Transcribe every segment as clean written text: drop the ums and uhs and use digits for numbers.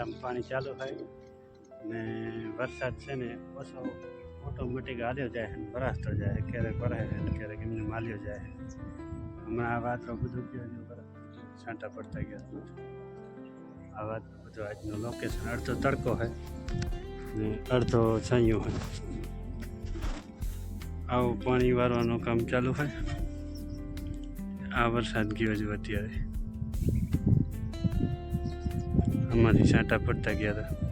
એંડામાં પાણી ચાલુ થાય ને વરસાદ છે ને ઓછો ઓટોમેટિક હાલ્યો જાય ને વરાસતો જાય, ક્યારેક ભરાય ને ક્યારેક એમને માલ્યો જાય. હમણાં આ વાતરો બધું ગયો છાંટા પડતા ગયા. આ વાત બધું આજનું લોકેશન અડધો તડકો હોય ને અડધો છાંયો હોય. આવું પાણી વારવાનું કામ ચાલુ હોય. આ વરસાદ ગયો છે અત્યારે, આમાંથી છાંટા પડતા ગયા હતા.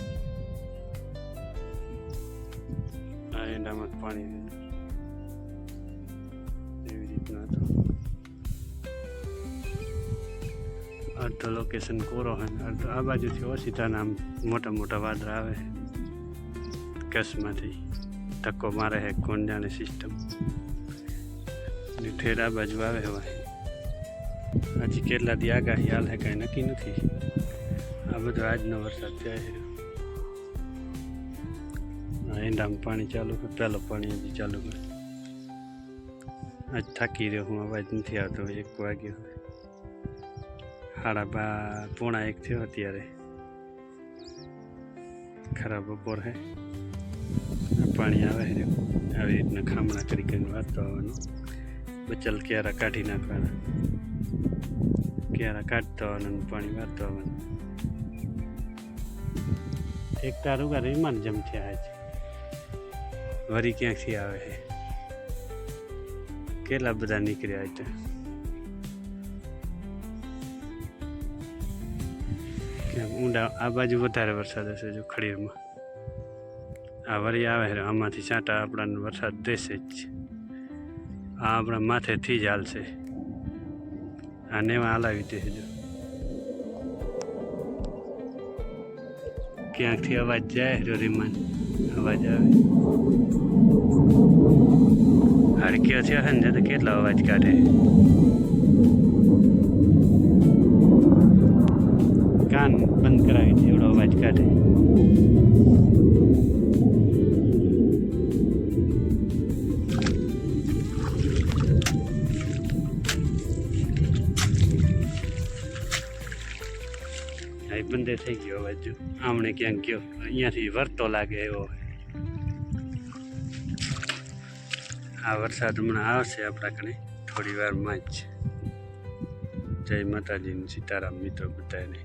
આ એંડામાં પાણી એવી રીતના હતું. અડધો લોકેશન કોરો હોય, અડધો આ બાજુથી ઓછીતાના આમ મોટા મોટા વાદળા આવે કચ્છમાંથી ધક્કો મારે છે કોણ જાણે સિસ્ટમ ઠેર આ બાજુ આવે હવે. હજી કેટલા દી આગાહી હાલ હે કાંઈ નક્કી નથી. આ બધો આજનો વરસાદ જાય છે. એંડામાં પાણી ચાલુ હોય, પહેલો પાણી હજી ચાલુ હોય. આજ થાકી રહ્યો હું, અવાજ નથી આવતો. 1 વાગ્યો, 12:30 થયો અત્યારે. ખરાબ બપોર હે. પાણી આવે છે આવી રીતના ખામણા કરી કરીને વારતો આવવાનું. બચલ ક્યારા કાઢી નાખવાના, ક્યારા કાઢતો આવવાનું, પાણી વારતો આવવાનું. એક તાર ઉગા વિમાન જમ થયા છે, વરી ક્યાંકથી આવે છે. કેટલા બધા નીકળ્યા હતા. કેમ ઊંડા આ બાજુ વધારે વરસાદ હશે. જો ખડીરમાં આ વરી આવે છે, આમાંથી છાંટા આપણાને વરસાદ દેશે જ. આ આપણા માથેથી જ હાલશે. આ નેવા હલાવી દેશે. જો ક્યાંકથી અવાજ જાય જો રીમાન અવાજ આવે. હડકીઓ થયો છે ને તો કેટલો અવાજ કાઢે. કાન બંધ કરાવી દે એવડો અવાજ કાઢે. બંધ થઈ ગયો અવાજ. જો આમણે ક્યાંક ગયો, અહીંયાથી વરતો લાગે એવો. આ વરસાદ હમણાં આવશે આપણા કને થોડી વારમાં જ. જય માતાજી, સીતારામ મિત્રો બધાને.